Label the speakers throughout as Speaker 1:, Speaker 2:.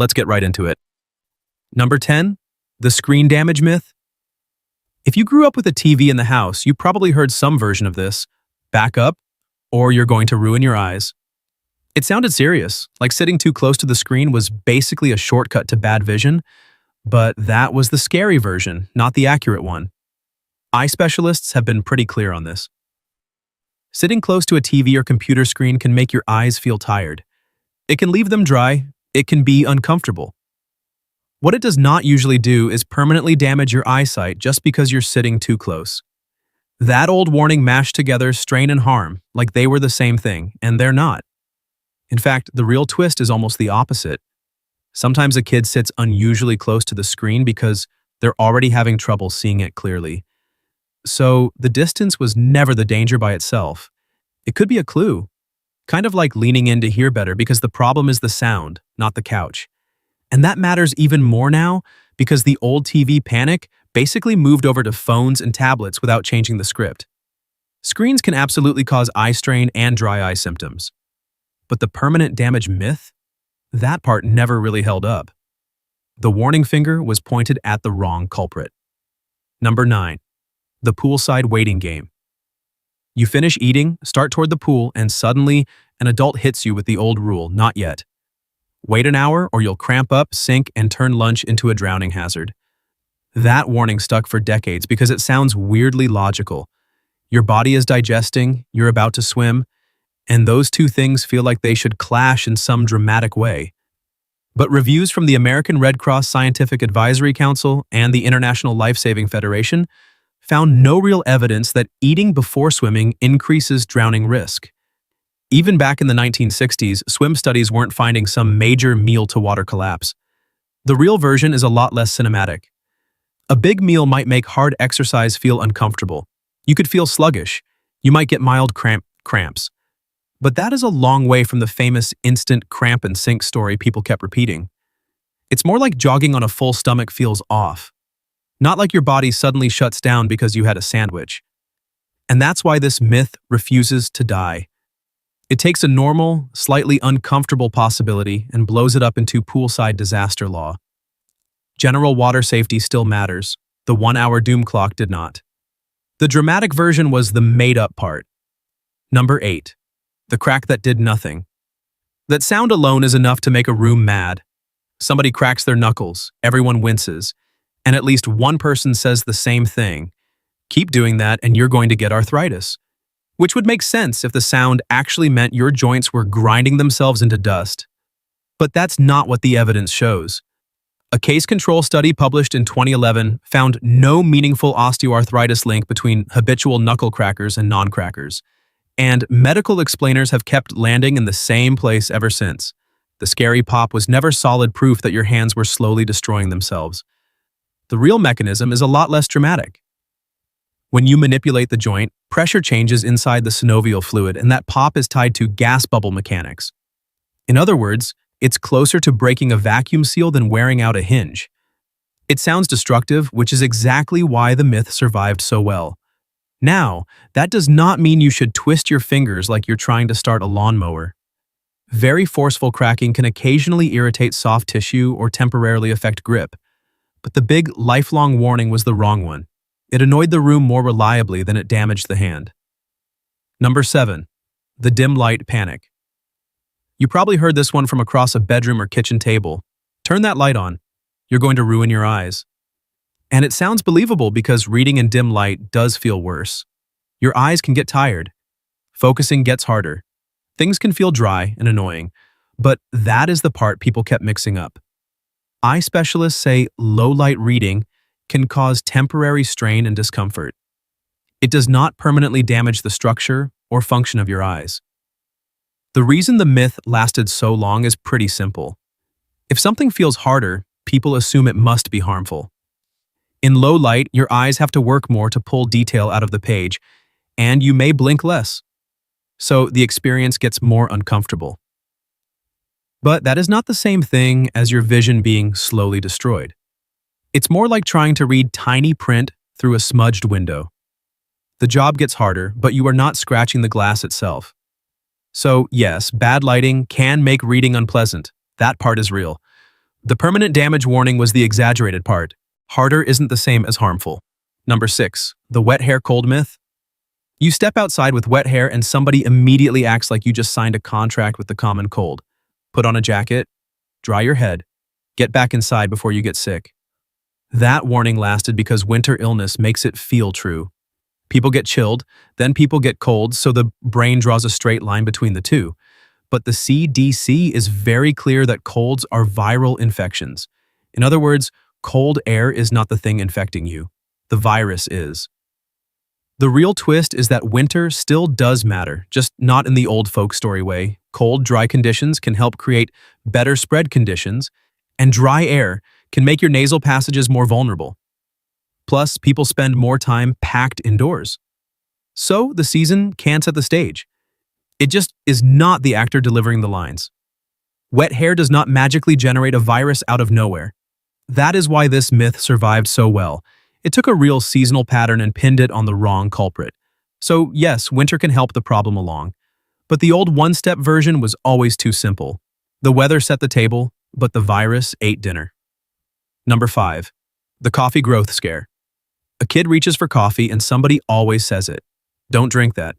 Speaker 1: Let's get right into it. Number 10, the screen damage myth. If you grew up with a TV in the house, you probably heard some version of this. Back up, or you're going to ruin your eyes. It sounded serious, like sitting too close to the screen was basically a shortcut to bad vision, but that was the scary version, not the accurate one. Eye specialists have been pretty clear on this. Sitting close to a TV or computer screen can make your eyes feel tired. It can leave them dry, it can be uncomfortable. What it does not usually do is permanently damage your eyesight just because you're sitting too close. That old warning mashed together strain and harm like they were the same thing, and they're not. In fact, the real twist is almost the opposite. Sometimes a kid sits unusually close to the screen because they're already having trouble seeing it clearly. So the distance was never the danger by itself. It could be a clue, kind of like leaning in to hear better because the problem is the sound, not the couch. And that matters even more now because the old TV panic basically moved over to phones and tablets without changing the script. Screens can absolutely cause eye strain and dry eye symptoms. But the permanent damage myth? That part never really held up. The warning finger was pointed at the wrong culprit. Number 9. The poolside waiting game. You finish eating, start toward the pool, and suddenly an adult hits you with the old rule, not yet. Wait an hour or you'll cramp up, sink, and turn lunch into a drowning hazard. That warning stuck for decades because it sounds weirdly logical. Your body is digesting, you're about to swim, and those two things feel like they should clash in some dramatic way. But reviews from the American Red Cross Scientific Advisory Council and the International Life-Saving Federation found no real evidence that eating before swimming increases drowning risk. Even back in the 1960s, swim studies weren't finding some major meal-to-water collapse. The real version is a lot less cinematic. A big meal might make hard exercise feel uncomfortable. You could feel sluggish. You might get mild cramps. But that is a long way from the famous instant cramp and sink story people kept repeating. It's more like jogging on a full stomach feels off. Not like your body suddenly shuts down because you had a sandwich. And that's why this myth refuses to die. It takes a normal, slightly uncomfortable possibility and blows it up into poolside disaster law. General water safety still matters. The 1-hour doom clock did not. The dramatic version was the made-up part. Number 8. The crack that did nothing. That sound alone is enough to make a room mad. Somebody cracks their knuckles, everyone winces, and at least one person says the same thing. Keep doing that and you're going to get arthritis. Which would make sense if the sound actually meant your joints were grinding themselves into dust. But that's not what the evidence shows. A case control study published in 2011 found no meaningful osteoarthritis link between habitual knuckle crackers and non-crackers. And medical explainers have kept landing in the same place ever since. The scary pop was never solid proof that your hands were slowly destroying themselves. The real mechanism is a lot less dramatic. When you manipulate the joint, pressure changes inside the synovial fluid, and that pop is tied to gas bubble mechanics. In other words, it's closer to breaking a vacuum seal than wearing out a hinge. It sounds destructive, which is exactly why the myth survived so well. Now, that does not mean you should twist your fingers like you're trying to start a lawnmower. Very forceful cracking can occasionally irritate soft tissue or temporarily affect grip. But the big, lifelong warning was the wrong one. It annoyed the room more reliably than it damaged the hand. Number 7. The dim light panic. You probably heard this one from across a bedroom or kitchen table. Turn that light on. You're going to ruin your eyes. And it sounds believable because reading in dim light does feel worse. Your eyes can get tired. Focusing gets harder. Things can feel dry and annoying. But that is the part people kept mixing up. Eye specialists say low-light reading can cause temporary strain and discomfort. It does not permanently damage the structure or function of your eyes. The reason the myth lasted so long is pretty simple. If something feels harder, people assume it must be harmful. In low light, your eyes have to work more to pull detail out of the page, and you may blink less. So the experience gets more uncomfortable. But that is not the same thing as your vision being slowly destroyed. It's more like trying to read tiny print through a smudged window. The job gets harder, but you are not scratching the glass itself. So yes, bad lighting can make reading unpleasant. That part is real. The permanent damage warning was the exaggerated part. Harder isn't the same as harmful. Number 6. The wet hair cold myth. You step outside with wet hair and somebody immediately acts like you just signed a contract with the common cold. Put on a jacket, dry your head, get back inside before you get sick. That warning lasted because winter illness makes it feel true. People get chilled, then people get cold, so the brain draws a straight line between the two. But the CDC is very clear that colds are viral infections. In other words, cold air is not the thing infecting you. The virus is. The real twist is that winter still does matter, just not in the old folk story way. Cold, dry conditions can help create better spread conditions, and dry air can make your nasal passages more vulnerable. Plus, people spend more time packed indoors. So, the season can set the stage. It just is not the actor delivering the lines. Wet hair does not magically generate a virus out of nowhere. That is why this myth survived so well. It took a real seasonal pattern and pinned it on the wrong culprit. So yes, winter can help the problem along. But the old one-step version was always too simple. The weather set the table, but the virus ate dinner. Number 5. The coffee growth scare. A kid reaches for coffee and somebody always says it. Don't drink that.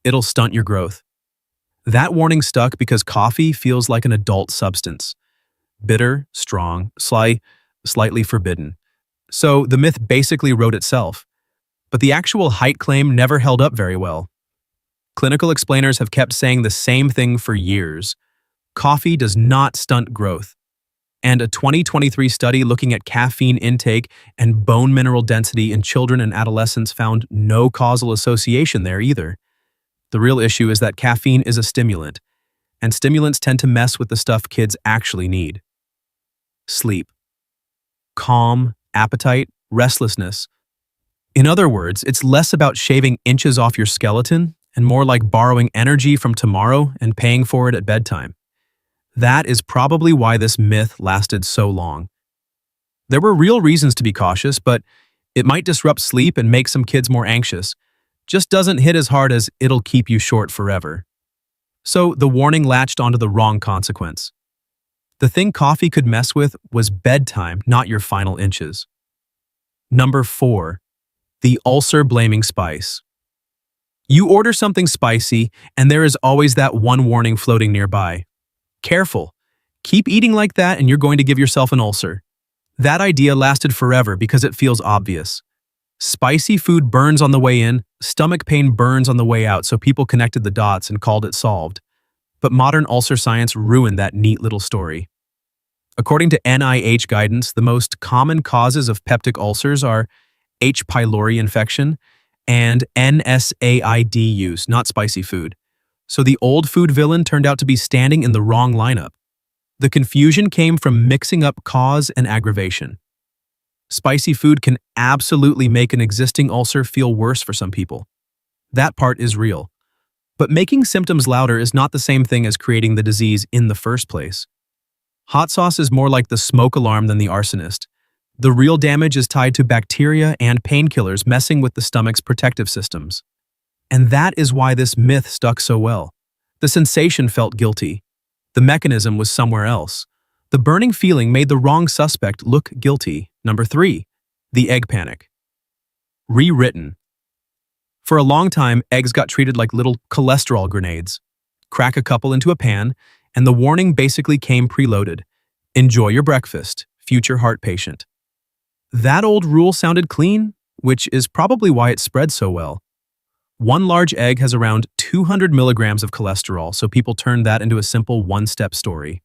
Speaker 1: It'll stunt your growth. That warning stuck because coffee feels like an adult substance. Bitter, strong, slightly forbidden. So the myth basically wrote itself. But the actual height claim never held up very well. Clinical explainers have kept saying the same thing for years. Coffee does not stunt growth. And a 2023 study looking at caffeine intake and bone mineral density in children and adolescents found no causal association there either. The real issue is that caffeine is a stimulant, and stimulants tend to mess with the stuff kids actually need. Sleep. Calm, appetite, restlessness. In other words, it's less about shaving inches off your skeleton and more like borrowing energy from tomorrow and paying for it at bedtime. That is probably why this myth lasted so long. There were real reasons to be cautious, but it might disrupt sleep and make some kids more anxious. Just doesn't hit as hard as it'll keep you short forever. So the warning latched onto the wrong consequence. The thing coffee could mess with was bedtime, not your final inches. Number 4. The ulcer-blaming spice. You order something spicy, and there is always that one warning floating nearby. Careful. Keep eating like that and you're going to give yourself an ulcer. That idea lasted forever because it feels obvious. Spicy food burns on the way in, stomach pain burns on the way out, so people connected the dots and called it solved. But modern ulcer science ruined that neat little story. According to NIH guidance, the most common causes of peptic ulcers are H. pylori infection and NSAID use, not spicy food. So the old food villain turned out to be standing in the wrong lineup. The confusion came from mixing up cause and aggravation. Spicy food can absolutely make an existing ulcer feel worse for some people. That part is real. But making symptoms louder is not the same thing as creating the disease in the first place. Hot sauce is more like the smoke alarm than the arsonist. The real damage is tied to bacteria and painkillers messing with the stomach's protective systems. And that is why this myth stuck so well. The sensation felt guilty. The mechanism was somewhere else. The burning feeling made the wrong suspect look guilty. Number 3. The egg panic. Rewritten. For a long time, eggs got treated like little cholesterol grenades. Crack a couple into a pan, and the warning basically came preloaded. Enjoy your breakfast, future heart patient. That old rule sounded clean, which is probably why it spread so well. One large egg has around 200 milligrams of cholesterol, so people turned that into a simple one-step story.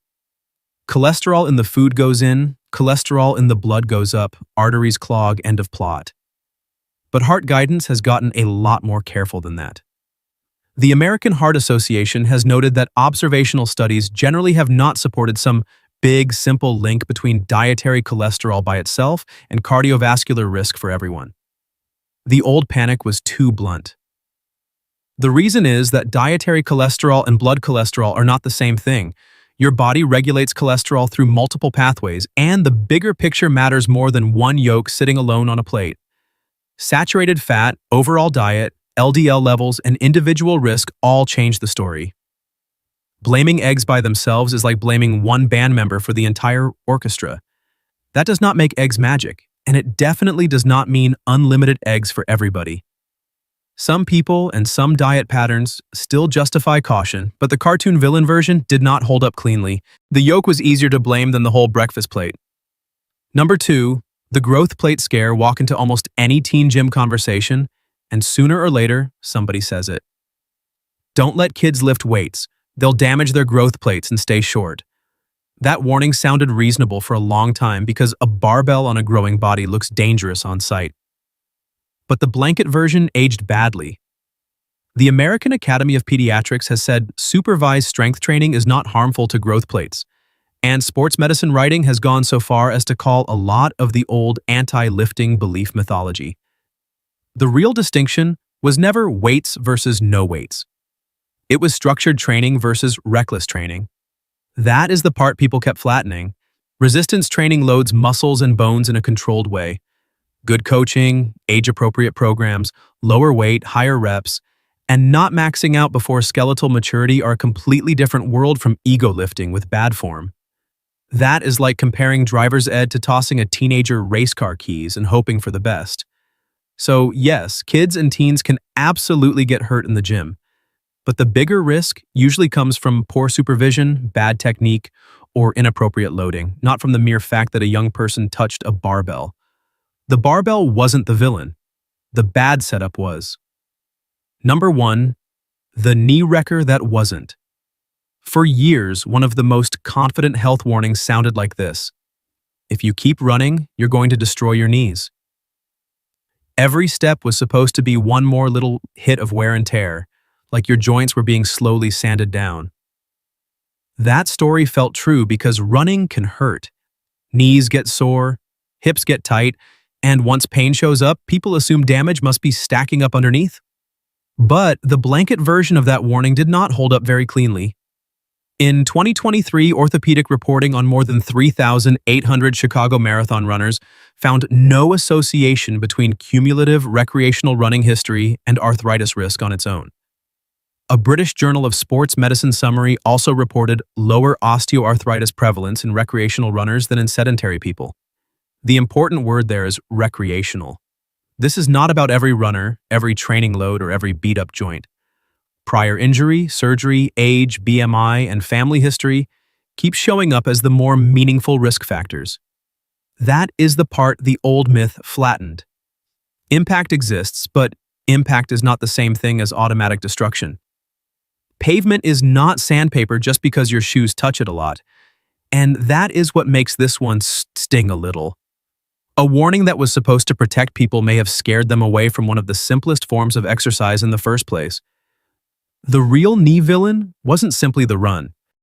Speaker 1: Cholesterol in the food goes in, cholesterol in the blood goes up, arteries clog, end of plot. But heart guidance has gotten a lot more careful than that. The American Heart Association has noted that observational studies generally have not supported some big, simple link between dietary cholesterol by itself and cardiovascular risk for everyone. The old panic was too blunt. The reason is that dietary cholesterol and blood cholesterol are not the same thing. Your body regulates cholesterol through multiple pathways, and the bigger picture matters more than one yolk sitting alone on a plate. Saturated fat, overall diet, LDL levels, and individual risk all change the story. Blaming eggs by themselves is like blaming one band member for the entire orchestra. That does not make eggs magic, and it definitely does not mean unlimited eggs for everybody. Some people and some diet patterns still justify caution, but the cartoon villain version did not hold up cleanly. The yolk was easier to blame than the whole breakfast plate. Number 2, the growth plate scare. Walk into almost any teen gym conversation, and sooner or later, somebody says it. Don't let kids lift weights. They'll damage their growth plates and stay short. That warning sounded reasonable for a long time because a barbell on a growing body looks dangerous on sight. But the blanket version aged badly. The American Academy of Pediatrics has said supervised strength training is not harmful to growth plates, and sports medicine writing has gone so far as to call a lot of the old anti-lifting belief mythology. The real distinction was never weights versus no weights. It was structured training versus reckless training. That is the part people kept flattening. Resistance training loads muscles and bones in a controlled way. Good coaching, age-appropriate programs, lower weight, higher reps, and not maxing out before skeletal maturity are a completely different world from ego lifting with bad form. That is like comparing driver's ed to tossing a teenager race car keys and hoping for the best. So yes, kids and teens can absolutely get hurt in the gym, but the bigger risk usually comes from poor supervision, bad technique, or inappropriate loading, not from the mere fact that a young person touched a barbell. The barbell wasn't the villain. The bad setup was. Number 1, the knee wrecker that wasn't. For years, one of the most confident health warnings sounded like this: if you keep running, you're going to destroy your knees. Every step was supposed to be one more little hit of wear and tear, like your joints were being slowly sanded down. That story felt true because running can hurt. Knees get sore, hips get tight, and once pain shows up, people assume damage must be stacking up underneath. But the blanket version of that warning did not hold up very cleanly. In 2023, orthopedic reporting on more than 3,800 Chicago marathon runners found no association between cumulative recreational running history and arthritis risk on its own. A British Journal of Sports Medicine summary also reported lower osteoarthritis prevalence in recreational runners than in sedentary people. The important word there is recreational. This is not about every runner, every training load, or every beat-up joint. Prior injury, surgery, age, BMI, and family history keep showing up as the more meaningful risk factors. That is the part the old myth flattened. Impact exists, but impact is not the same thing as automatic destruction. Pavement is not sandpaper just because your shoes touch it a lot, and that is what makes this one sting a little. A warning that was supposed to protect people may have scared them away from one of the simplest forms of exercise in the first place. The real knee villain wasn't simply the run.